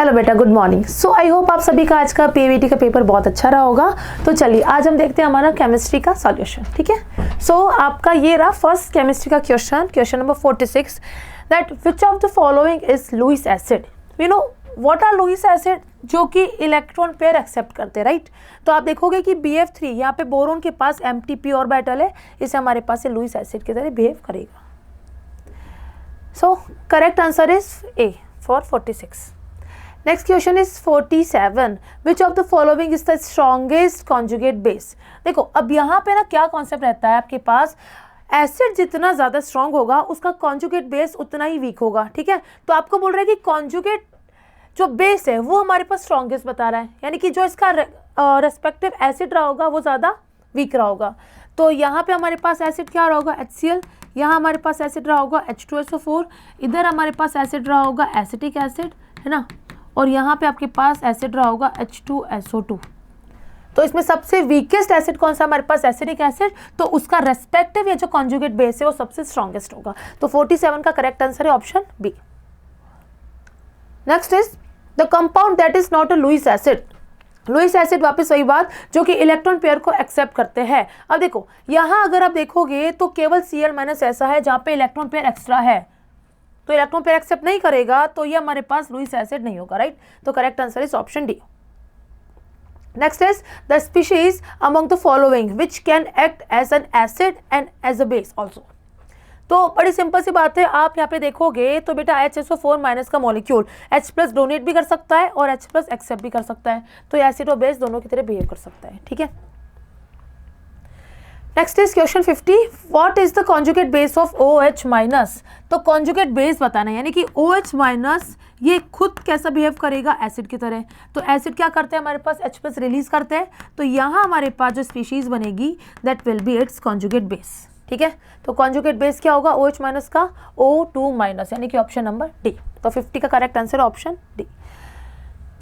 Hello बेटा, good morning. So I hope आप सभी का आज का पीवीटी का पेपर बहुत अच्छा रहा होगा। तो चलिए आज हम देखते हैं हमारा केमिस्ट्री का सॉल्यूशन। ठीक है, सो आपका ये रहा फर्स्ट केमिस्ट्री का question number 46, that which of the following is Lewis acid. You know what are Lewis acid, जो कि इलेक्ट्रॉन पेयर एक्सेप्ट करते हैं, राइट। तो आप देखोगे कि BF3 यहाँ पे बोरोन के पास MTP ऑर्बिटल है, इसे हमारे पास से लुईस एसिड की तरह बिहेव करेगा। सो correct answer is A for 46. Next question is 47. Which of the following is the strongest conjugate base? देखो अब यहाँ पे ना क्या कॉन्सेप्ट रहता है आपके पास, एसिड जितना ज़्यादा स्ट्रॉन्ग होगा उसका कॉन्जुगेट बेस उतना ही वीक होगा। ठीक है, तो आपको बोल रहा है कि कॉन्जुगेट जो बेस है वो हमारे पास स्ट्रॉन्गेस्ट बता रहा है, यानी कि जो इसका रेस्पेक्टिव एसिड रहा होगा वो ज़्यादा वीक रहा होगा। तो यहाँ पे हमारे पास एसिड क्या रहा होगा, HCl, यहाँ हमारे पास एसिड रहा होगा H2SO4, इधर हमारे पास एसिड रहा होगा एसिटिक एसिड, है ना, और यहाँ पे आपके पास एसिड रहा होगा H2SO2। तो इसमें सबसे वीकेस्ट एसिड कौन सा हमारे पास, एसिडिक एसिड, तो उसका रेस्पेक्टिव या जो कॉन्जुगेट बेस है वो सबसे स्ट्रॉन्गेस्ट होगा। तो 47 का करेक्ट आंसर है option B. Next is the compound that is not a Lewis acid. Lewis acid वापस वही बात, जो कि इलेक्ट्रॉन पेयर को एक्सेप्ट करते हैं। अब देखो यहाँ अगर आप देखोगे तो केवल Cl- ऐसा है जहाँ पे इलेक्ट्रॉन पेयर एक्स्ट्रा है, तो इलेक्ट्रॉन पेयर एक्सेप्ट नहीं करेगा, तो ये हमारे पास लुईस एसिड नहीं होगा, राइट। तो correct answer is option D. Next is the species among the following which can act as an acid and as a base also. तो बड़ी सिंपल सी बात है, आप यहाँ पे देखोगे तो बेटा HSO4- का मॉलिक्यूल H+ डोनेट भी कर सकता है और H+ एक्सेप्ट भी कर सकता है, तो एसिड और बेस दोनों की तरह बिहेव कर सकता है। ठीक है, next is question 50, what is the conjugate base of OH-। तो कॉन्जुगेट बेस बताना है, यानी कि OH- ये खुद कैसा बिहेव करेगा, एसिड की तरह। तो एसिड क्या करते हैं, हमारे पास H+ रिलीज करते हैं, तो यहाँ हमारे पास जो स्पीशीज बनेगी that will be it's conjugate base. ठीक है, तो कॉन्जुगेट बेस क्या होगा OH- का O2-, यानी कि ऑप्शन नंबर डी। तो 50 का करेक्ट आंसर ऑप्शन डी।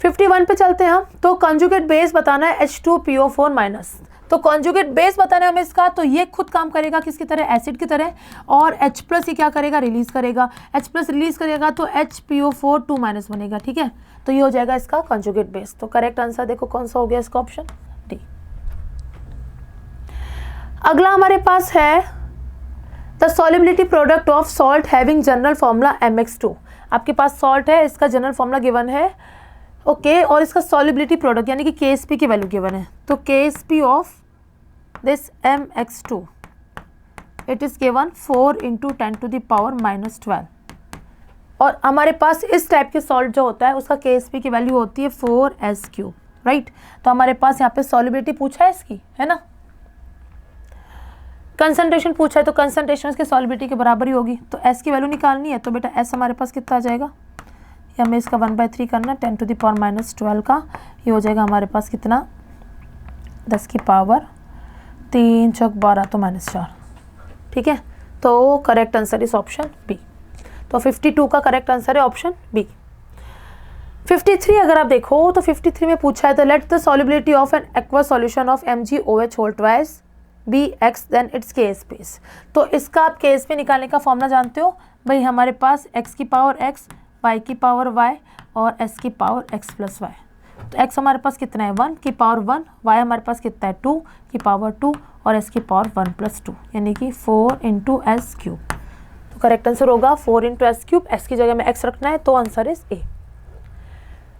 51 पे चलते हैं हम। तो कॉन्जुगेट बेस बताना है H2PO4-। तो कॉन्जुगेट बेस बताना है हमें इसका, तो ये खुद काम करेगा किसकी तरह, एसिड की तरह, और H+ ये क्या करेगा, रिलीज करेगा। H+ रिलीज करेगा तो HPO4-2- बनेगा। ठीक है, तो ये हो जाएगा इसका कॉन्जुगेट बेस। तो करेक्ट आंसर देखो कौन सा हो गया इसका, ऑप्शन डी। अगला हमारे पास है the solubility product of salt having general formula MX2। आपके पास सॉल्ट है, इसका जनरल फॉर्मूला गिवन है, ओके, और इसका सॉल्युबिलिटी प्रोडक्ट यानी कि KSP की वैल्यू गिवन है। तो KSP of this MX2 it is given 4 × 10⁻⁻12, और हमारे पास इस टाइप के सॉल्ट जो होता है उसका KSP की वैल्यू होती है 4S3, राइट। तो हमारे पास यहाँ पे सॉल्युबिलिटी पूछा है इसकी, है ना, कंसंट्रेशन पूछा है, तो कंसंट्रेशन इसके सॉल्युबिलिटी के बराबर ही होगी। तो S की वैल्यू निकालनी है, तो बेटा S हमारे पास कितना आ जाएगा, या हमें इसका 1/3 करना, 10⁻⁻12 का, ये हो जाएगा हमारे पास कितना, 10 की पावर 3 × 12 तो -4। ठीक है, तो correct answer is option B. तो 52 का करेक्ट आंसर है ऑप्शन बी। 53 अगर आप देखो तो 53 में पूछा है तो let the solubility of an aqua solution of MgOH whole twice be X then its KSP। तो इसका आप KSP निकालने का फॉर्मूला जानते हो भाई, हमारे पास x की पावर x, y की पावर y और s की पावर x + y। तो x हमारे पास कितना है, 1 की पावर 1, y हमारे पास कितना है 2 की पावर 2 और s की पावर 1 + 2, यानी कि 4 × S3। तो करेक्ट आंसर होगा 4 × S3, s की जगह में x रखना है, तो answer is a.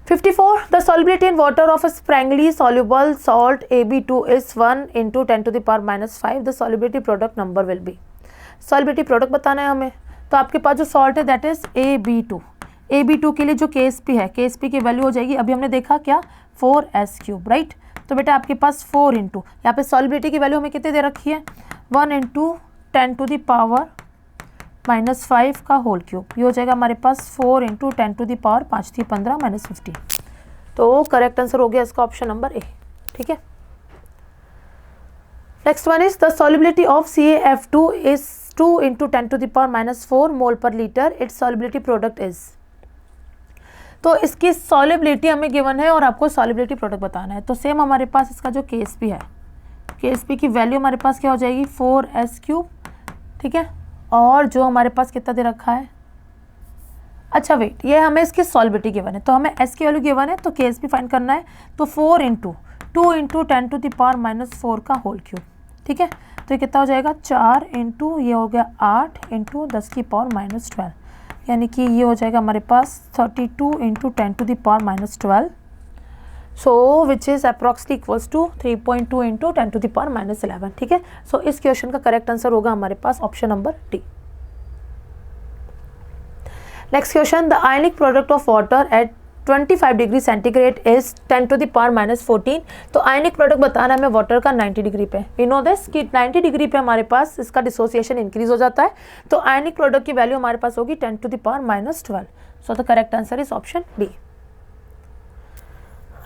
54, the solubility in water of a sparingly soluble salt AB2 is 1 × 10⁻⁻5, the solubility product number will be। solubility product बताना है हमें, तो आपके पास जो सॉल्ट है दैट इज AB2। AB2 के लिए जो KSP है, KSP की वैल्यू हो जाएगी, अभी हमने देखा क्या, 4S3, राइट। तो बेटा आपके पास 4 × यहाँ पे सॉल्युबिलिटी की वैल्यू हमें कितने दे रखी है, 1 × 10⁻⁻5 का होल क्यूब, ये हो जाएगा हमारे पास 4 × 10⁻5 × 15 - 15। तो करेक्ट आंसर हो गया इसका ऑप्शन नंबर ए। ठीक है, next one is the solubility of CaF2 is 2 × 10⁻⁻4 मोल पर litre, it's solubility product is. तो इसकी सॉल्युबिलिटी हमें गिवन है और आपको सॉल्युबिलिटी प्रोडक्ट बताना है। तो सेम हमारे पास इसका जो KSP है, KSP की वैल्यू हमारे पास क्या हो जाएगी, 4S3। ठीक है, और जो हमारे पास कितना दे रखा है, अच्छा वेट, ये हमें इसकी सॉल्बिलिटी गिवन है, तो हमें एस की वैल्यू गिवन है, तो केस भी फाइंड करना है। तो 4 इंटू 2 इंटू 10⁻⁻⁴ का होल क्यूब, ठीक है। तो ये कितना हो जाएगा, 4 इंटू ये हो गया 8 इंटू 10⁻⁻12, यानी कि ये हो जाएगा हमारे पास 32 into 10⁻⁻12, so which is approximately equals to 3.2 into 10⁻⁻11, ठीक है। सो इस क्वेश्चन का करेक्ट आंसर होगा हमारे पास option number D. Next question, the ionic product of water at 25 degree centigrade is 10⁻⁻14। तो आयनिक प्रोडक्ट बताना है हमें वाटर का 90 डिग्री पे। वी नो दिस कि 90 डिग्री पे हमारे पास इसका डिसोसिएशन इंक्रीज हो जाता है, तो आयनिक प्रोडक्ट की वैल्यू हमारे पास होगी 10⁻⁻12। सो the correct answer is option D.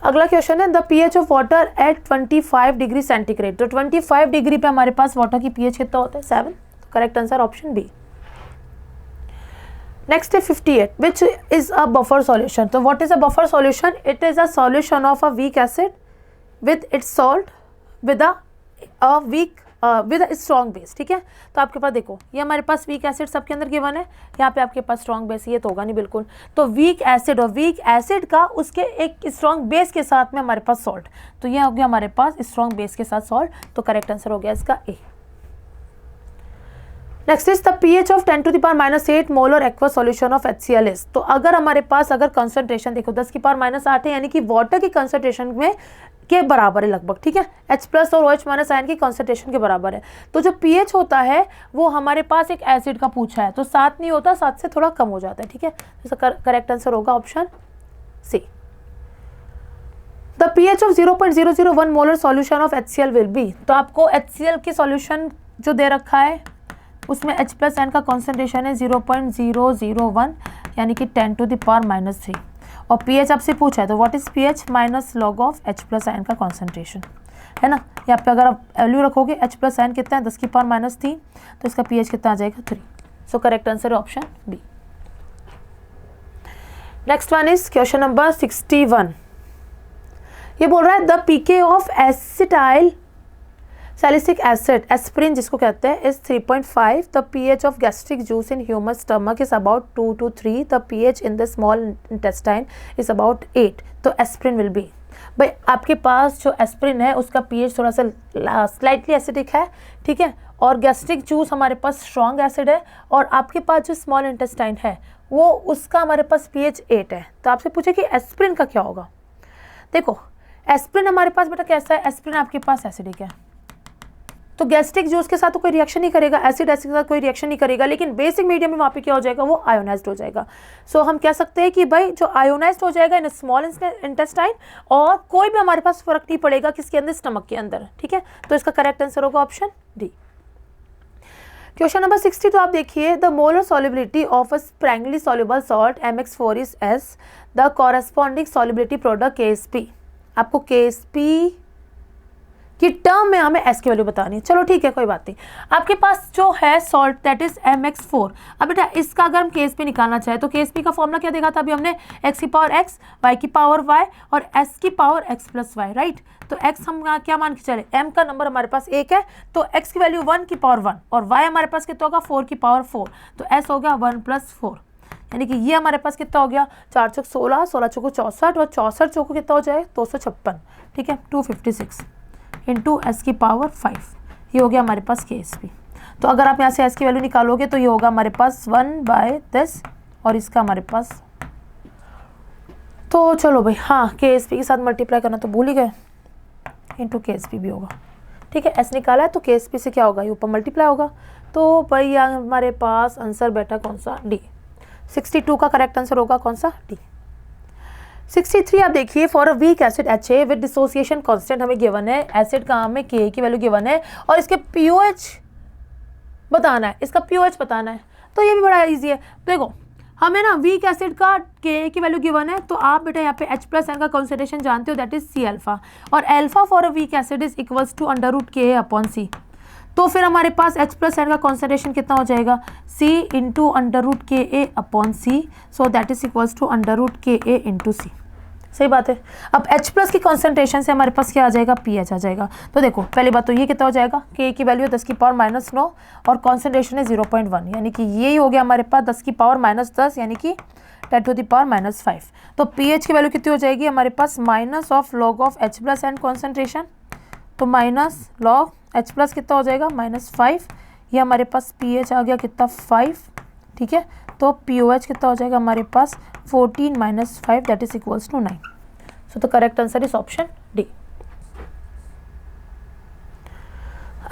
अगला क्वेश्चन है, the pH of water at 25 degree centigrade. तो 25 डिग्री पे हमारे पास वाटर की पीएच कितना होता है, 7। तो correct answer option B. Next है 58, which is a buffer solution. तो what is a buffer solution? It is a solution of a weak acid with its salt with a strong base, ठीक है। तो आपके पास देखो, ये हमारे पास वीक एसिड सबके अंदर गिवन है, यहाँ पे आपके पास स्ट्रॉन्ग बेस, ये तो होगा नहीं बिल्कुल। तो वीक एसिड और वीक एसिड का उसके एक स्ट्रॉन्ग बेस के साथ में हमारे पास सॉल्ट, तो ये हो गया हमारे पास स्ट्रॉन्ग बेस के साथ सॉल्ट। तो करेक्ट आंसर हो गया इसका A. Next is the pH of 10⁻⁸ molar aqueous solution of HCl is. तो अगर हमारे पास अगर कंसंट्रेशन देखो 10⁻⁸ है, यानी कि वाटर की कंसंट्रेशन में के बराबर है लगभग, ठीक है। H+ और OH- आयन की कंसंट्रेशन के बराबर है। तो जो पीएच होता है वो हमारे पास एक एसिड का पूछा है, तो 7 नहीं होता, 7 से थोड़ा कम हो जाता है, ठीक है। इसका करेक्ट आंसर होगा option C. The pH of 0.001 molar solution of HCl will be. तो आपको HCl की सॉल्यूशन जो दे रखा है उसमें H+ आयन का कॉन्सेंट्रेशन है 0.001, यानी कि 10⁻⁻3, और पीएच आपसे पूछा है, तो what is pH minus log of H+ ion का कॉन्सेंट्रेशन, है ना। यहाँ पे अगर आप वैल्यू रखोगे H+ आयन कितना है 10⁻3, तो इसका पीएच कितना आ जाएगा 3। सो करेक्ट आंसर है option B. Next one is question number 61। ये बोल रहा है the pK of acetyl salicylic acid aspirin जिसको कहते हैं is 3.5, the pH of gastric juice in human stomach is about 2 to 3, the pH in the small intestine is about 8, तो aspirin will be. भाई आपके पास जो एस्पिरिन है उसका pH थोड़ा सा स्लाइटली एसिडिक है, ठीक है, और गैस्ट्रिक जूस हमारे पास स्ट्रॉन्ग एसिड है, और आपके पास जो स्मॉल इंटेस्टाइन है वो उसका हमारे पास पीएच 8 है। तो आपसे पूछे कि एस्पिरिन का क्या होगा। देखो एस्पिरिन हमारे पास बेटा कैसा है, एस्पिरिन आपके पास एसिडिक है, तो गैस्ट्रिक जूस के साथ तो कोई रिएक्शन नहीं करेगा, एसिड के साथ कोई रिएक्शन नहीं करेगा, लेकिन बेसिक मीडियम में वहाँ पे क्या हो जाएगा, वो आयोनाइज्ड हो जाएगा। सो हम कह सकते हैं कि भाई जो आयोनाइज्ड हो जाएगा इन स्मॉल इंटेस्टाइन, और कोई भी हमारे पास फर्क नहीं पड़ेगा किसके अंदर, स्टमक के अंदर, ठीक है। तो इसका करेक्ट आंसर होगा ऑप्शन डी। क्वेश्चन नंबर 60, तो आप देखिए the molar solubility of a sparingly soluble salt MX4 is S, the corresponding solubility product KSP। आपको KSP कि टर्म में हमें एस की वैल्यू बतानी है। चलो ठीक है, कोई बात नहीं। आपके पास जो है सॉल्ट दैट इज MX4। अब बेटा इसका अगर हम KSP निकालना चाहे तो KSP का फॉर्मूला क्या देखा था अभी हमने, x की पावर x, y की पावर y और s की पावर x+y, राइट। तो x हम क्या मान के चले, m का नंबर हमारे पास 1 है, तो x की वैल्यू 1 की पावर 1 और y हमारे पास कितना होगा 4 की पावर 4, तो s हो गया 1+4, यानी कि ये हमारे पास कितना हो गया 4 चौक 16, 16 चौको 64 और 64 चौको कितना हो जाए 256, ठीक है, 256 इंटू एस की पावर 5, ये हो गया हमारे पास KSP। तो अगर आप यहाँ से एस की वैल्यू निकालोगे तो ये होगा हमारे पास 1/10 और इसका हमारे पास, तो चलो भाई हाँ KSP के साथ मल्टीप्लाई करना तो भूल ही गए, इंटू KSP भी होगा, ठीक है। एस निकाला है तो KSP से क्या होगा, ये ऊपर मल्टीप्लाई होगा। तो भाई यहाँ हमारे पास आंसर बेटा कौन सा, डी। 62 का करेक्ट आंसर होगा कौन सा, डी। 63 आप देखिए for a weak acid HA with dissociation constant हमें गिवन है, एसिड का हमें Ka की वैल्यू गिवन है और इसके pOH बताना है, इसका pOH बताना है, तो ये भी बड़ा इजी है। देखो हमें ना वीक एसिड का Ka की वैल्यू गिवन है, तो आप बेटा यहाँ पे H+ का कॉन्सेंट्रेशन जानते हो दैट इज C अल्फा, और alpha for a weak acid is equals to √Ka/C। तो फिर हमारे पास H+ का कॉन्सेंट्रेशन कितना हो जाएगा, C into √Ka/C, so that is equals to √Ka into C, सही बात है। अब H+ की कॉन्सेंट्रेशन से हमारे पास क्या आ जाएगा, pH आ जाएगा। तो देखो पहली बात तो ये कितना हो जाएगा, K की वैल्यू 10⁻⁻9 और कॉन्सेंट्रेशन है 0.1, यानी कि यही हो गया हमारे पास 10⁻−10 यानी कि 10⁻⁻5। तो pH की वैल्यू कितनी हो जाएगी हमारे पास, minus of log of H+ and concentration, तो माइनस लॉग H+ कितना हो जाएगा -5, ये हमारे पास pH आ गया कितना 5, ठीक है। तो POH कितना हो जाएगा हमारे पास 14 - 5 that is equals to 9। So the correct answer is option D.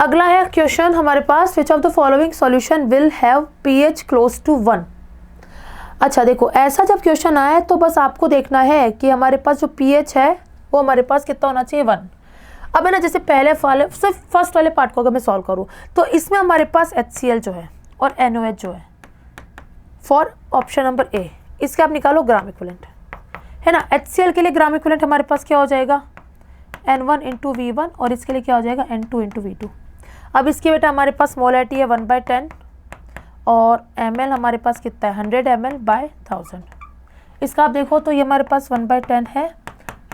अगला है क्वेश्चन हमारे पास, which of the following solution will have pH close to 1। अच्छा देखो, ऐसा जब क्वेश्चन आए तो बस आपको देखना है कि हमारे पास जो pH है वो हमारे पास कितना होना चाहिए 1। अब है ना, जैसे पहले वाले सिर्फ फर्स्ट वाले पार्ट को अगर मैं सॉल्व करूँ तो इसमें हमारे पास HCl जो है और NOH जो है फॉर ऑप्शन नंबर ए, इसके आप निकालो ग्राम इक्विवेलेंट, है ना। HCl के लिए ग्राम इक्विवेलेंट हमारे पास क्या हो जाएगा N1 × V1 और इसके लिए क्या हो जाएगा N2 × V2। अब इसकी बेटा हमारे पास मोलैरिटी है 1/10 और ml हमारे पास कितना है 100 ml/1000। इसका आप देखो तो ये हमारे पास 1/10 है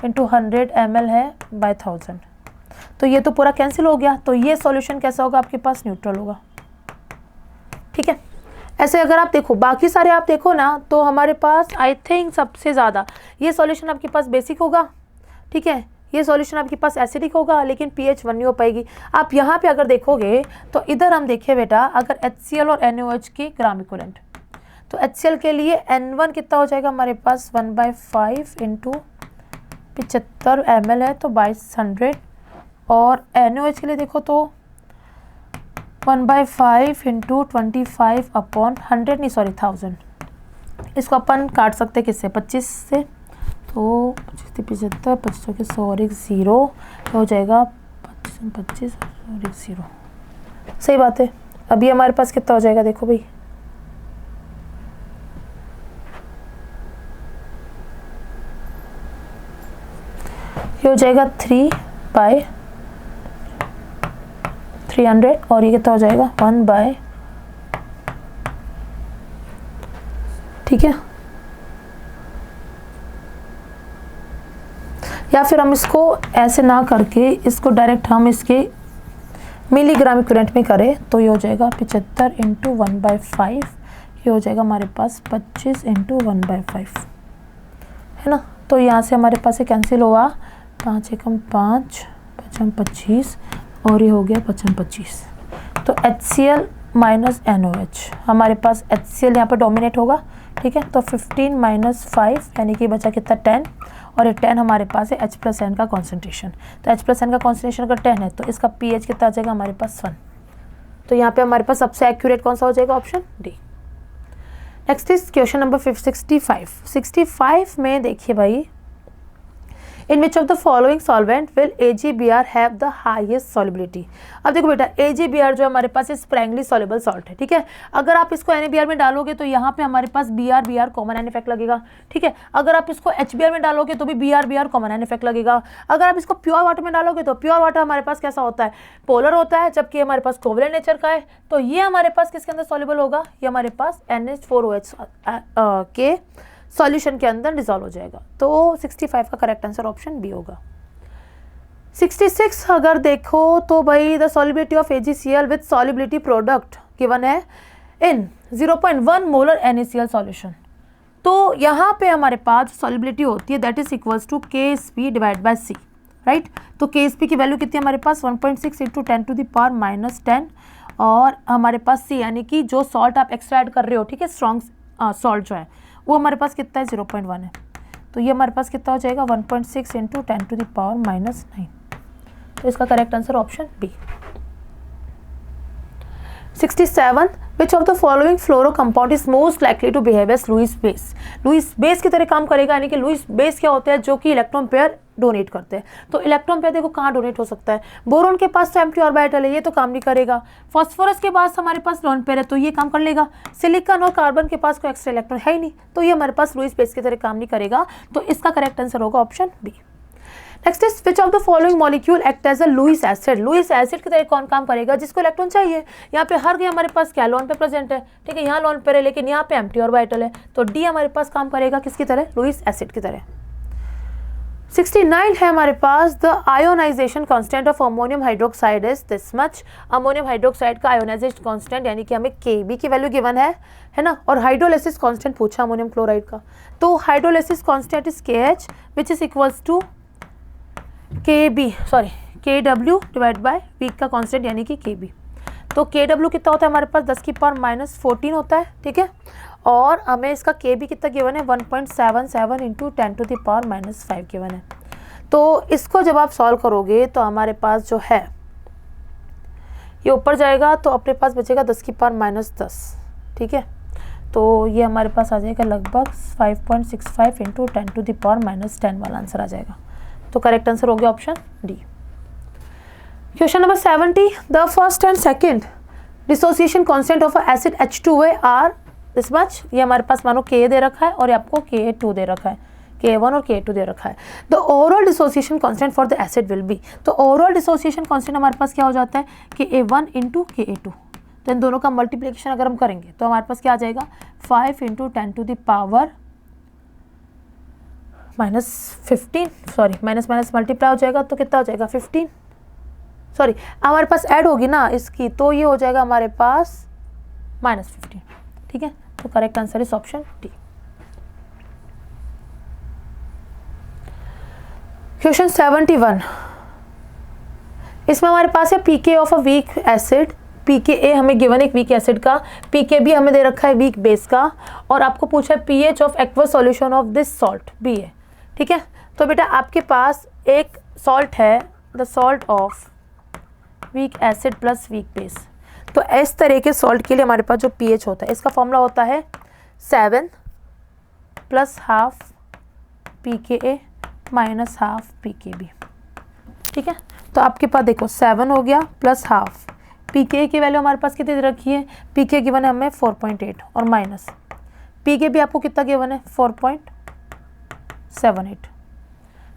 इंटू 100 ml है /1000, तो ये तो पूरा कैंसिल हो गया। तो ये सॉल्यूशन कैसा होगा आपके पास, न्यूट्रल होगा, ठीक है। ऐसे अगर आप देखो बाकी सारे आप देखो ना तो हमारे पास आई थिंक सबसे ज़्यादा ये सॉल्यूशन आपके पास बेसिक होगा, ठीक है। ये सॉल्यूशन आपके पास एसिडिक होगा, लेकिन pH 1 नहीं हो पाएगी। आप यहाँ पे अगर देखोगे तो इधर हम देखें बेटा, अगर HCl और NOH की ग्राम इक्विवेलेंट, तो HCl के लिए N1 कितना हो जाएगा हमारे पास 1/5 × 75 ml है तो 2200, और NOH के लिए देखो तो 1/5 × 25/100 नहीं सॉरी 1000। इसको अपन काट सकते किससे 25 से, तो 25 75 25 के 100 और 1 0 हो जाएगा 25 और 1 0। सही बात है। अभी हमारे पास कितना हो जाएगा देखो भाई, ये हो जाएगा 3/300 और ये कितना हो जाएगा 1/, ठीक है। या फिर हम इसको ऐसे ना करके इसको डायरेक्ट हम इसके मिलीग्राम इक्विवेलेंट में करें तो ये हो जाएगा 75 × 1/5, ये हो जाएगा हमारे पास 25 × 1/5, है ना। तो यहाँ से हमारे पास ये कैंसिल हुआ, 5 × 5 5 25 और ये हो गया 5 25। तो HCl - NOH हमारे पास HCl यहाँ पर डोमिनेट होगा, ठीक है। तो 15 - 5 यानी कि बचा कितना 10, और ये 10 हमारे पास है H+N का कॉन्सेंट्रेशन। तो H+N का कॉन्सेंट्रेशन अगर 10 है तो इसका pH कितना आ जाएगा हमारे पास 1। तो यहाँ पे हमारे पास सबसे एक्यूरेट कौन सा हो जाएगा, option D. Next is question number 65 में देखिए भाई, in which of the following solvent will AgBr have the highest solubility. अब देखो बेटा AgBr जो हमारे पास स्प्रैंगली सॉल्युबल सॉल्ट है, ठीक है। अगर आप इसको NaBr में डालोगे तो यहाँ पे हमारे पास Br कॉमन एन इफेक्ट लगेगा, ठीक है। अगर आप इसको HBr में डालोगे तो भी Br कॉमन एन इफेक्ट लगेगा। अगर आप इसको प्योर वाटर में डालोगे तो प्योर वाटर हमारे पास कैसा होता है, पोलर होता है, जबकि हमारे पास कोवलेंट नेचर का है। तो ये हमारे पास किसके अंदर सॉल्युबल होगा, ये हमारे पास NH4OH के सॉल्यूशन के अंदर डिसॉल्व हो जाएगा। तो 65 का करेक्ट आंसर ऑप्शन बी होगा। 66 अगर देखो तो भाई the solubility of AgCl with solubility product given है इन 0.1 मोलर NaCl सॉल्यूशन। तो यहाँ पे हमारे पास सॉल्युबिलिटी होती है that is equals to Ksp divide by C, right. तो Ksp की वैल्यू कितनी है हमारे पास 1.6 × 10⁻−10, और हमारे पास C यानी कि जो सॉल्ट आप एक्स्ट्रा ऐड कर रहे हो, ठीक है, स्ट्रॉन्ग सॉल्ट जो है वो हमारे पास कितना है 0.1 है। तो ये हमारे पास कितना हो जाएगा 1.6 × 10⁻−9। तो इसका correct answer option B. 67 which of the following fluoro compound is most likely to behave as Lewis base. Lewis base की तरह काम करेगा, यानी कि लुईस बेस क्या होता है, जो कि इलेक्ट्रॉन पेयर डोनेट करते हैं। तो इलेक्ट्रॉन पेयर देखो कहाँ डोनेट हो सकता है, बोरोन के पास तो एम्प्टी ऑर्बिटल है, ये तो काम नहीं करेगा। फास्फोरस के पास हमारे पास लोन पेयर है तो ये काम कर लेगा। सिलिकॉन और कार्बन के पास कोई एक्स्ट्रा इलेक्ट्रॉन है ही नहीं, तो ये हमारे पास लुईस बेस की तरह काम नहीं करेगा। तो इसका करेक्ट आंसर होगा option B. Next is which of the following molecule act as a Lewis acid. Lewis acid की तरह कौन काम करेगा, जिसको इलेक्ट्रॉन चाहिए। यहाँ पे हर हमारे पास क्या लोन पे प्रेजेंट है, ठीक है, यहाँ लोन पेयर है लेकिन यहाँ पे एम्प्टी ऑर्बिटल है। तो डी हमारे पास काम करेगा किसकी तरह, लुईस एसिड की तरह। 69 है हमारे पास, the ionization constant of ammonium hydroxide is this much. Ammonium hydroxide का आयोनाइजेशन कांस्टेंट यानी कि हमें Kb की वैल्यू गिवन है ना, और हाइड्रोलाइसिस कांस्टेंट पूछा अमोनियम क्लोराइड का, तो hydrolysis constant is KH which is equals to KW divide by weak का कांस्टेंट यानी कि Kb। तो KW कितना होता है हमारे पास 10 की पावर -14 होता है, ठीक है, और हमें इसका Kb कितना गिवन है 1.77 into 10 to the power -5 given है। तो इसको जब आप सॉल्व करोगे तो हमारे पास जो है ये ऊपर जाएगा तो अपने पास बचेगा 10 की पावर -10, ठीक है, तो ये हमारे पास आ जाएगा लगभग 5.65 इंटू 10 टू द पावर -10 वाला आंसर आ जाएगा। तो करेक्ट आंसर हो गया option D. Question number 70, the first and second dissociation constant of acid H2A are this much. ये हमारे पास मानो Ka दे रखा है और ये आपको Ka2 दे रखा है, Ka1 और Ka2 दे रखा है। The overall dissociation constant for the acid will be, तो ओवरऑल डिसोसिएशन कांस्टेंट हमारे पास क्या हो जाता है Ka1 इंटू Ka2, तो इन दोनों का मल्टीप्लिकेशन अगर हम करेंगे तो हमारे पास क्या आ जाएगा 5 into 10 to the power -15, sorry minus multiply हो जाएगा तो कितना हो जाएगा 15, सॉरी हमारे पास ऐड होगी ना इसकी, तो ये हो जाएगा हमारे पास -15, ठीक है, तो correct answer is option D. Question 71, इसमें हमारे पास है pK of a weak acid, pKa हमें गिवन एक वीक एसिड का, pKb हमें दे रखा है वीक बेस का, और आपको पूछा है pH of aqueous solution of this salt Ba, ठीक है। तो बेटा आपके पास एक सॉल्ट है the salt of weak acid plus weak base, तो इस तरह के सॉल्ट के लिए हमारे पास जो pH होता है इसका फॉर्मूला होता है 7 plus half pKa minus half pKb, ठीक है। तो आपके पास देखो 7 हो गया प्लस हाफ, pKa की वैल्यू हमारे पास कितनी दे रखी है, pK गिवन है हमें 4.8 और माइनस pKb आपको कितना गिवन है 4.78,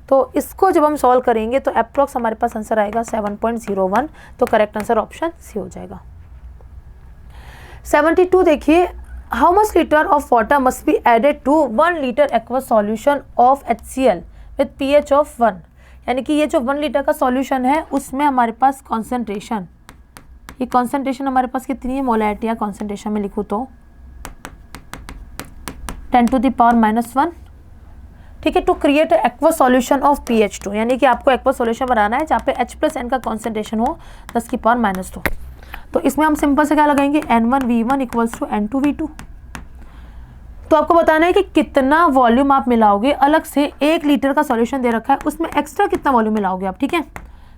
तो इसको जब हम सॉल्व करेंगे तो अप्रॉक्स हमारे पास आंसर आएगा 7.01, तो करेक्ट आंसर ऑप्शन सी हो जाएगा। 72 देखिए, how much litre of water must be added to 1 litre aqueous solution of HCl with pH of 1, यानी कि ये जो 1 लीटर का सॉल्यूशन है उसमें हमारे पास कॉन्सेंट्रेशन, ये कॉन्सेंट्रेशन हमारे पास कितनी है, मोलैरिटी या कॉन्सेंट्रेशन में लिखूँ तो 10 टू द पावर -1, ठीक है, to create aqueous solution of pH2, यानी कि आपको एक्वस सॉल्यूशन बनाना है जहाँ पे H+N का कॉन्सेंट्रेशन हो 10 की पावर -2, तो इसमें हम सिंपल से क्या लगाएंगे N1V1 इक्वल्स टू N2V2। तो आपको बताना है कि कितना वॉल्यूम आप मिलाओगे, अलग से 1 लीटर का सॉल्यूशन दे रखा है उसमें एक्स्ट्रा कितना वॉल्यूम मिलाओगे आप, ठीक है,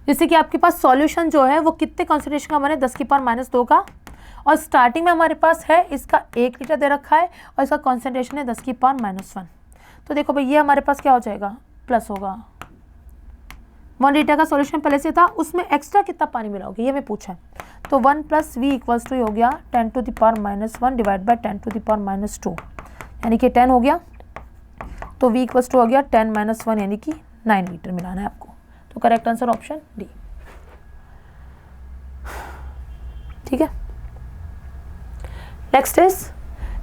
जैसे कि आपके पास सॉल्यूशन जो है वो कितने कॉन्सेंट्रेशन का बने 10 की पावर -2 का, और स्टार्टिंग में हमारे पास है इसका 1 लीटर दे रखा है और इसका कॉन्सेंट्रेशन है 10 की पावर -1, तो देखो भाई ये हमारे पास क्या हो जाएगा प्लस होगा, 1 लीटर का सॉल्यूशन पहले से था उसमें एक्स्ट्रा कितना पानी मिलाओगे ये मैं पूछा है, तो 1 + V इक्वल्स टू हो गया 10 to the power -1 divide by 10 to the power -2, यानी कि 10 हो गया, तो V इक्वल्स टू हो गया 10 - 1 यानी कि 9 लीटर मिलाना है आपको, तो करेक्ट आंसर ऑप्शन डी, ठीक है। Next is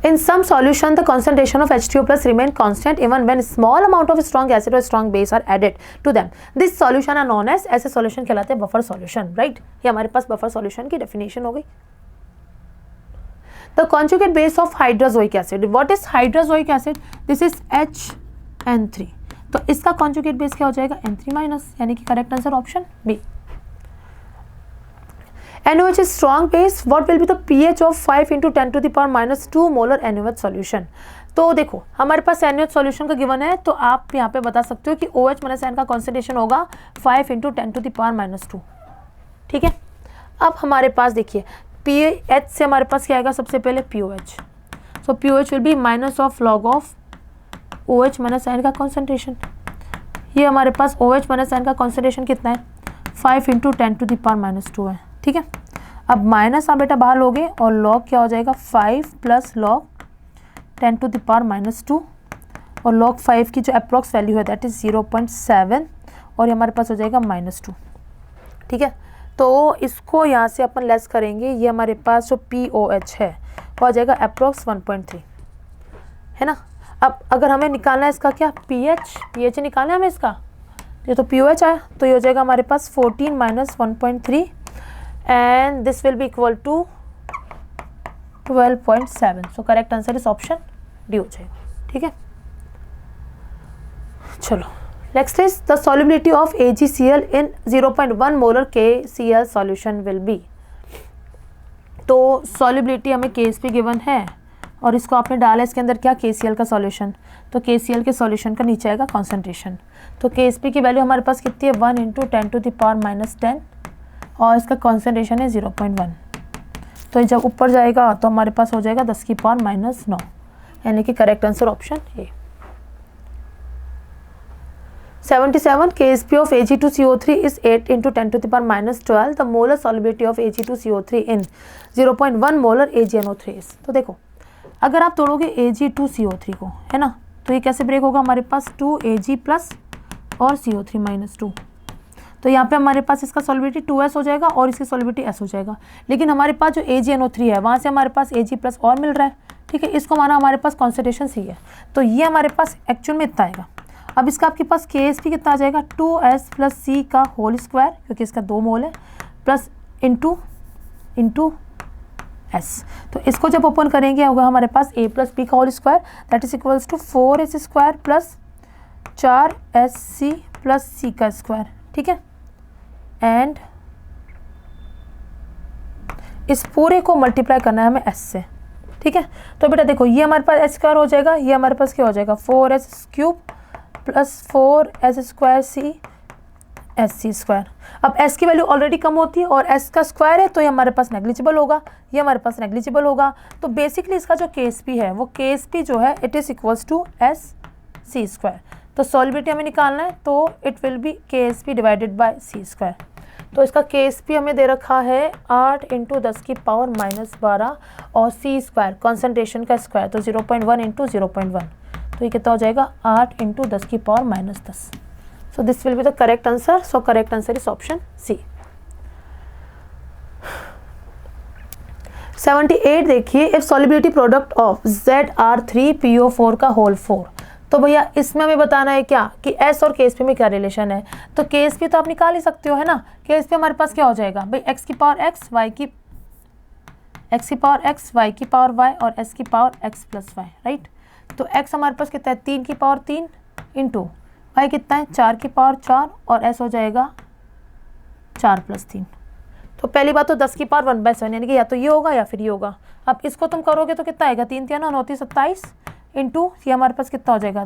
in some solution the concentration of H2O plus remain constant even when small amount of strong acid or strong base are added to them. This solution are known as, ऐसे solution कहलाते हैं buffer solution, right? ये हमारे पास buffer solution की definition हो गई। The conjugate base of hydrozoic acid. What is hydrozoic acid? This is HN3. तो इसका conjugate base क्या हो जाएगा N3-, यानी कि correct answer option B. NaOH is strong base. What will be the pH of 5 into 10 to the power -2 molar NaOH solution? तो देखो हमारे पास NaOH सॉल्यूशन का गिवन है, तो आप यहाँ पे बता सकते हो कि OH - N का कॉन्सेंट्रेशन होगा 5 into 10 to the power -2, ठीक है। अब हमारे पास देखिए pH से हमारे पास क्या आएगा, सबसे पहले POH, so POH will be minus of log of OH - N का कॉन्सेंट्रेशन, ये हमारे पास OH - N का कॉन्सेंट्रेशन कितना है 5 into 10 to the power -2 है, ठीक है। अब माइनस आप बेटा बाहर लोगे और लॉग क्या हो जाएगा 5 plus log 10 to the power -2, और लॉग 5 की जो अप्रॉक्स वैल्यू है दैट इज 0.7, और ये हमारे पास हो जाएगा -2, ठीक है। तो इसको यहाँ से अपन लेस करेंगे, ये हमारे पास जो POH है वो आ जाएगा अप्रॉक्स 1.3, है ना। अब अगर हमें निकालना है इसका क्या pH निकालना है हमें इसका, ये तो POH आया, तो ये हो जाएगा हमारे पास 14 minus 1.3 and this will be equal to 12.7। So correct answer is option D हो जाएगा। ठीक है, चलो next is the solubility of AgCl in 0.1 molar KCl solution will be. तो सॉल्युबिलिटी हमें KSP गिवन है और इसको आपने डाला इसके अंदर क्या, KCl का सॉल्यूशन। तो KCl के सॉल्यूशन का नीचे आएगा कॉन्सेंट्रेशन। तो KSP की वैल्यू हमारे पास कितनी है, 1 × 10⁻⁻10 और इसका कॉन्सेंट्रेशन है 0.1। तो जब ऊपर जाएगा तो हमारे पास हो जाएगा 10⁻⁹, यानी कि correct answer option A. 77 KSP of Ag2CO3 is 8 × 10⁻12 the molar solubility of Ag2CO3 in 0.1 molar AgNO3 is। तो देखो अगर आप तोड़ोगे Ag2CO3 को, है ना, तो ये कैसे ब्रेक होगा, हमारे पास 2Ag प्लस और CO3 - 2। तो यहाँ पे हमारे पास इसका सॉल्युबिलिटी 2S हो जाएगा और इसकी सॉल्युबिलिटी S हो जाएगा। लेकिन हमारे पास जो AgNO3 है वहाँ से हमारे पास Ag प्लस और मिल रहा है। ठीक है, इसको माना हमारे पास कॉन्सेंट्रेशन C है, तो ये हमारे पास एक्चुअल में इतना आएगा। अब इसका आपके पास KSP कितना आ जाएगा, 2S + C का होल स्क्वायर, क्योंकि इसका 2 मोल है, प्लस इंटू S। तो इसको जब ओपन करेंगे होगा हमारे पास A + B का whole square, that is equals to 4S² plus 4SC plus C का स्क्वायर। ठीक है, एंड इस पूरे को मल्टीप्लाई करना है हमें S से। ठीक है, तो बेटा देखो ये हमारे पास S² हो जाएगा, ये हमारे पास क्या हो जाएगा, 4S³ plus 4S² C SC²। अब S की वैल्यू ऑलरेडी कम होती है और S का स्क्वायर है, तो ये हमारे पास नेग्लिजिबल होगा, ये हमारे पास नेग्लिजिबल होगा। तो बेसिकली इसका जो KSP है वो KSP जो है it is equals to SC²। तो सॉल्युबिलिटी हमें निकालना है, तो it will be KSP divided by C²। तो इसका KSP हमें दे रखा है 8 × 10⁻12 और C² कॉन्सेंट्रेशन का स्क्वायर, तो 0.1 × 0.1, तो ये कितना हो जाएगा 8 × 10⁻10। So this will be the correct answer. So correct answer is option C। 78 देखिए, if solubility product of Zr3PO4 का होल 4। तो भैया इसमें हमें बताना है क्या कि S और KSP में क्या रिलेशन है। तो KSP तो आप निकाल ही सकते हो, है ना। KSP हमारे पास क्या हो जाएगा भाई, x की पावर x, y की पावर y और s की पावर x + y, राइट। तो x हमारे पास कितना है, 3 की पावर 3 इंटू y कितना है, 4 की पावर 4 और s हो जाएगा 4 + 3। तो पहली बात तो 10 की पावर 1/7, यानी कि या तो ये होगा या फिर ये होगा। अब इसको तुम करोगे तो कितना आएगा, 3 × 9 = 27 इंटू ये हमारे पास कितना हो जाएगा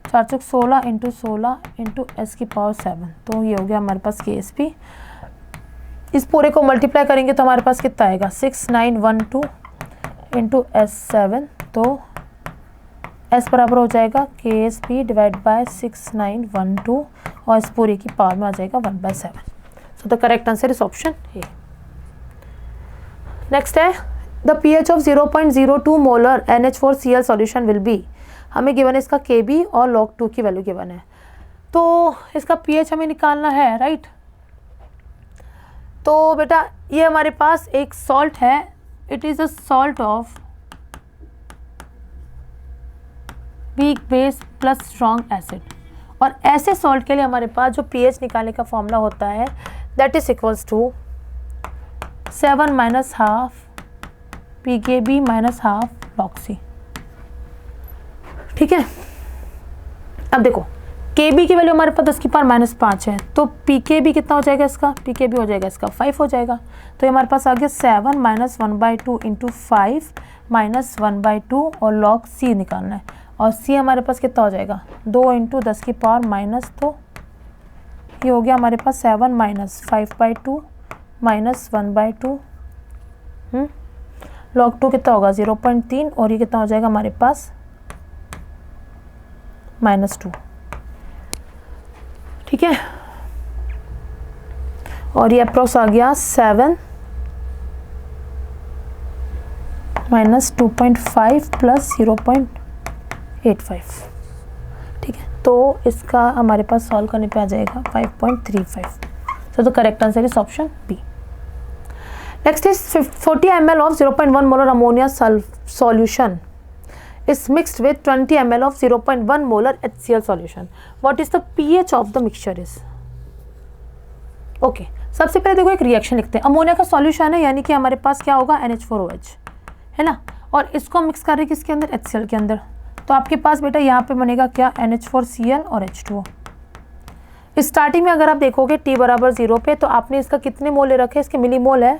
4 × 16 इंटू 16 इंटू s की पावर 7। तो ये हो गया हमारे पास KSP। इस पूरे को मल्टीप्लाई करेंगे तो हमारे पास कितना आएगा 6912 इंटू S7। तो S बराबर हो जाएगा KSP डिवाइड बाय 6912 और इस पूरे की पावर में आ जाएगा 1/7। So the correct answer is option A. Next है the pH of 0.02 molar NH4Cl solution will be. हमें गिवन है इसका Kb और log 2 की वैल्यू गिवन है, तो इसका pH हमें निकालना है, राइट। तो बेटा ये हमारे पास एक सॉल्ट है, it is a salt of weak base plus strong acid. और ऐसे सॉल्ट के लिए हमारे पास जो pH निकालने का फॉर्मूला होता है that is equals to 7 - ½ PKb - ½ log C। ठीक है, अब देखो Kb की वैल्यू हमारे पास 10 की पावर -5 है, तो Pkb कितना हो जाएगा इसका, Pkb हो जाएगा इसका 5 हो जाएगा। तो ये हमारे पास आ गया 7 - 1/2 इंटू 5 - 1/2 और log C निकालना है। और C हमारे पास कितना हो जाएगा 2 × 10 की पावर -2, ये हो गया हमारे पास 7 - 5/2 - 1/2 log 2 कितना होगा 0.3 और ये कितना हो जाएगा हमारे पास -2। ठीक है, और ये अप्रोक्स आ गया 7 - 2.5 प्लस 0.85। ठीक है, तो इसका हमारे पास सॉल्व करने पे आ जाएगा 5.35। So the correct answer is option B. Next is 40 ml of 0.1 molar ammonia solution is mixed with 20 ml of 0.1 molar HCl solution. What is the pH of the mixture is? Okay सबसे पहले देखो एक reaction लिखते हैं. Ammonia का solution है यानी कि हमारे पास क्या होगा NH4OH है ना, और इसको मिक्स कर रहे हैं किसके अंदर, HCl के अंदर. तो आपके पास बेटा यहाँ पे बनेगा क्या, NH4Cl और H2O. स्टार्टिंग में अगर आप देखोगे T बराबर 0 पे तो आपने इसका कितने मोल ले रखे, इसके मिलीमोल है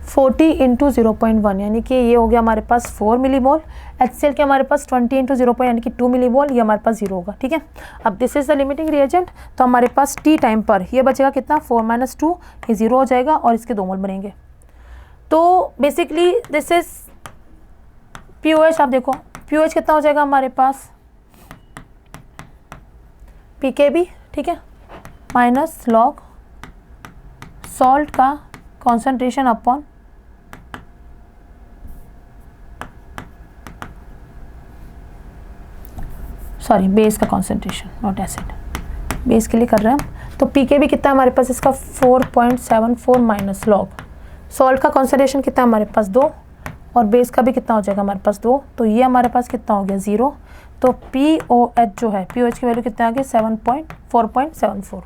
40 इंटू 0.1 यानी कि ये हो गया हमारे पास 4 मिलीमोल. HCl के हमारे पास 20 इंटू 0. यानी कि 2 मिलीमोल, ये हमारे पास 0 होगा. ठीक है, अब this is the limiting reagent. तो हमारे पास T टाइम पर ये बचेगा कितना, 4 - 2, ये 0 हो जाएगा और इसके 2 मोल बनेंगे. तो बेसिकली दिस इज POH. आप देखो POH कितना हो जाएगा हमारे पास PKB. ठीक है, माइनस लॉग सॉल्ट का कॉन्सेंट्रेशन अपॉन सॉरी बेस का कॉन्सेंट्रेशन, नॉट एसिड, बेस के लिए कर रहे हैं हम. तो PKB कितना है हमारे पास इसका 4.74 माइनस लॉग सॉल्ट का कॉन्सेंट्रेशन कितना है हमारे पास 2 और बेस का भी कितना हो जाएगा हमारे पास 2. तो ये हमारे पास कितना हो गया 0. तो POH जो है POH की वैल्यू कितना आ गया 4.74.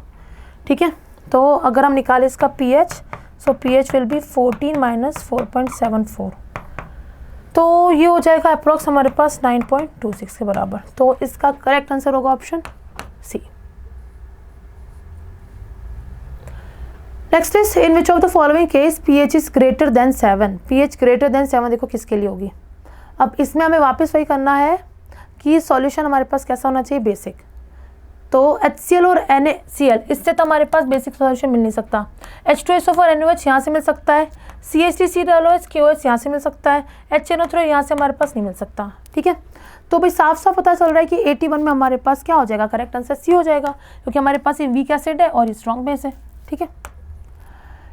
ठीक है, तो अगर हम निकालें इसका pH, so pH will be 14 - 4.74. तो ये हो जाएगा अप्रोक्स हमारे पास 9.26 के बराबर. तो इसका करेक्ट आंसर होगा option C. Next is in which of the following case pH is greater than 7. pH greater than 7 देखो किसके लिए होगी. अब इसमें हमें वापस वही करना है कि सॉल्यूशन हमारे पास कैसा होना चाहिए, बेसिक. तो HCl और NaCl इससे तो हमारे पास बेसिक सॉल्यूशन मिल नहीं सकता. H2SO4 NaOH यहाँ से मिल सकता है, CH3COOH KOH यहाँ से मिल सकता है, HNO3 यहाँ से हमारे पास नहीं मिल सकता. ठीक है, तो भाई साफ साफ पता चल रहा है कि 81 में हमारे पास क्या हो जाएगा, करेक्ट आंसर सी हो जाएगा, क्योंकि हमारे पास ये वीक एसिड है और ये स्ट्रॉन्ग बेस है. ठीक है,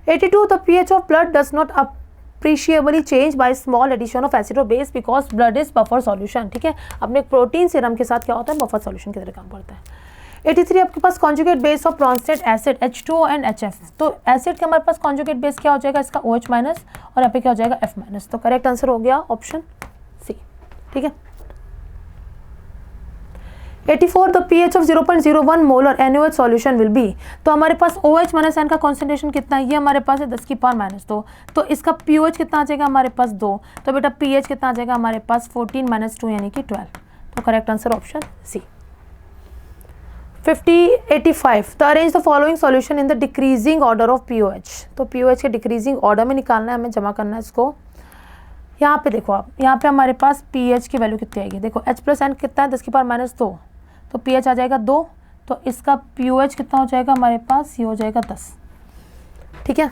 82 the pH of blood does not appreciably change by small addition of acid or base because blood is buffer solution. ठीक है, अपने प्रोटीन सीरम के साथ क्या होता है, बफर सॉल्यूशन की तरह काम करता है. 83 आपके पास conjugate base of Bronsted acid H2O and HF. तो एसिड के हमारे पास कॉन्जुगेट बेस क्या हो जाएगा, इसका OH माइनस और यहाँ पे क्या हो जाएगा F माइनस. तो करेक्ट आंसर हो गया ऑप्शन सी. ठीक है, 84 the pH of 0.01 molar NaOH solution will be. तो हमारे पास OH माइनस N का कॉन्सेंट्रेशन कितना है, ये हमारे पास है 10 की पावर -2. तो इसका POH कितना आ जाएगा हमारे पास 2. तो बेटा pH कितना आ जाएगा हमारे पास 14 - 2 यानी कि 12. तो correct answer option C. 85 the arrange the following solution in the decreasing order of POH. तो POH के डिक्रीजिंग ऑर्डर में निकालना है, हमें जमा करना है इसको. यहाँ पे देखो आप, यहाँ पे हमारे पास pH की वैल्यू कितनी आएगी, देखो H + N कितना है 10 की पावर -2. तो pH आ जाएगा 2. तो इसका POH कितना हो जाएगा हमारे पास, ये हो जाएगा 10. ठीक है,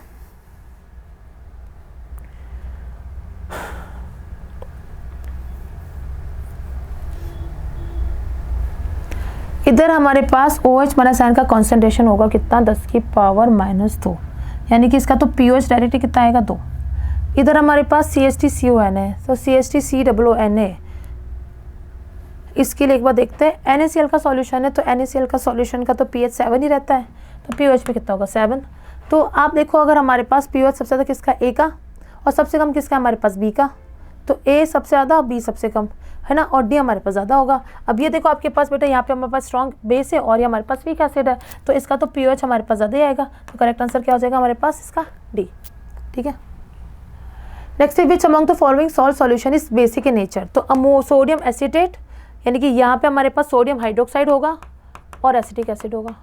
इधर हमारे पास OH - N का कॉन्सेंट्रेशन होगा कितना, 10 की पावर -2 यानी कि इसका तो POH डायरेक्टली कितना आएगा 2. इधर हमारे पास CH3CON है, तो CH3COONA. इसके लिए एक बार देखते हैं, NaCl का सॉल्यूशन है तो NaCl का सॉल्यूशन का तो pH 7 ही रहता है, तो POH पे कितना होगा 7. तो आप देखो अगर हमारे पास POH सबसे ज़्यादा किसका, A का, और सबसे कम किसका हमारे पास B का. तो A सबसे ज़्यादा B सबसे कम है ना, और D हमारे पास ज़्यादा होगा. अब ये देखो आपके पास बेटा यहाँ पे हमारे पास स्ट्रॉन्ग बेस है और ये हमारे पास वीक एसिड है, तो इसका तो POH हमारे पास ज़्यादा ही आएगा. तो करेक्ट आंसर क्या हो जाएगा हमारे पास इसका D. ठीक है, next which among the following salt solution is basic in nature. तो सोडियम एसिटेट यानी कि यहाँ पे हमारे पास सोडियम हाइड्रोक्साइड होगा और एसिटिक एसिड होगा.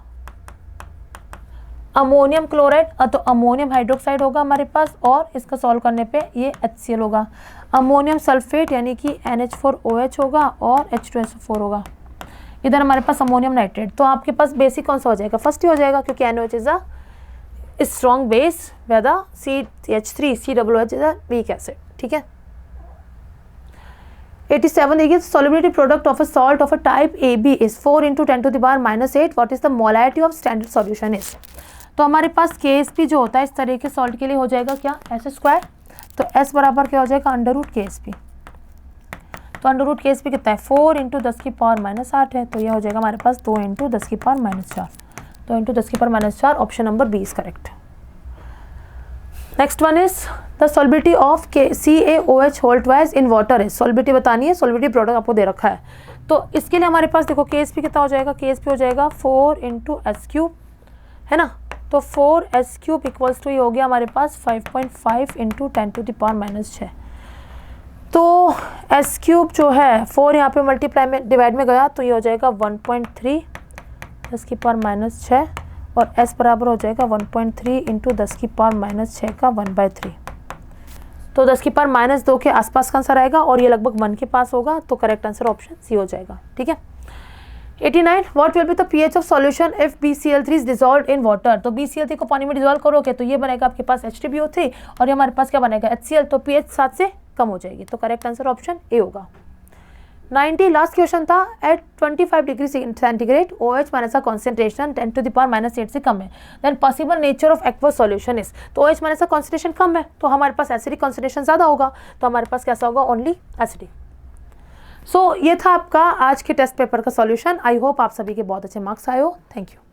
अमोनियम क्लोराइड, तो अमोनियम हाइड्रोक्साइड होगा हमारे पास और इसका सॉल्व करने पे ये HCl होगा. अमोनियम सल्फेट यानी कि NH4OH होगा और H2SO4 होगा. इधर हमारे पास अमोनियम नाइट्रेट. तो आपके पास बेसिक कौन सा हो जाएगा, फर्स्ट ही हो जाएगा, क्योंकि NaOH is a strong base where the CH3COOH is a weak acid. ठीक है, 87 देखिए, solubility product of a salt of a type AB is 4 × 10⁻⁻8. what is the molality of standard solution is. तो हमारे पास KSP जो होता है इस तरह के सॉल्ट के लिए हो जाएगा क्या, S². तो S बराबर क्या हो जाएगा √KSP. तो √KSP कितना है 4 × 10⁻⁸ है, तो यह हो जाएगा हमारे पास 2 × 10⁻⁴. 2 × 10⁻⁴. Option number B is correct. Next one is the solubility of CaOH whole twice in water है। सॉल्बिलिटी बतानी है, सॉल्बिलिटी प्रोडक्ट आपको दे रखा है। तो इसके लिए हमारे पास देखो KSP कितना हो जाएगा, KSP हो जाएगा 4 × S³ है ना। तो 4S³ इक्वल्स टू ये हो गया हमारे पास 5.5 × 10⁻⁻6। तो S³ जो है 4 यहाँ पे मल्टीप्लाई में डिवाइड में गया तो ये हो जाएगा 1.3 10⁻⁻6 और S बराबर हो जाएगा 1.3 × 10⁻⁻6 का 1/3। तो 10⁻2 के आसपास का आंसर आएगा और ये लगभग 1 के पास होगा। तो करेक्ट आंसर ऑप्शन सी हो जाएगा। ठीक है। 89 what will be the pH of solution if BCl3 is dissolved in water. तो BCl3 को पानी में डिसॉल्व करोगे तो ये बनेगा आपके पास H3BO3 और ये हमारे पास क्या बनेगा HCl। तो pH 7 से कम हो जाएगी। तो करेक्ट आंसर ऑप्शन ए होगा। 90 लास्ट क्वेश्चन था at 25 degree centigrade OH minus का कॉन्सेंट्रेशन 10⁻⁸ से कम है, then possible nature of aqueous solution is. तो OH माइनस का कॉन्सेंट्रेशन कम है तो हमारे पास एसिडिक कॉन्सेंट्रेशन ज़्यादा होगा, तो हमारे पास कैसा होगा, ओनली एसिडिक। सो ये था आपका आज के टेस्ट पेपर का सॉल्यूशन। आई होप आप सभी के बहुत अच्छे मार्क्स आए हो। Thank you.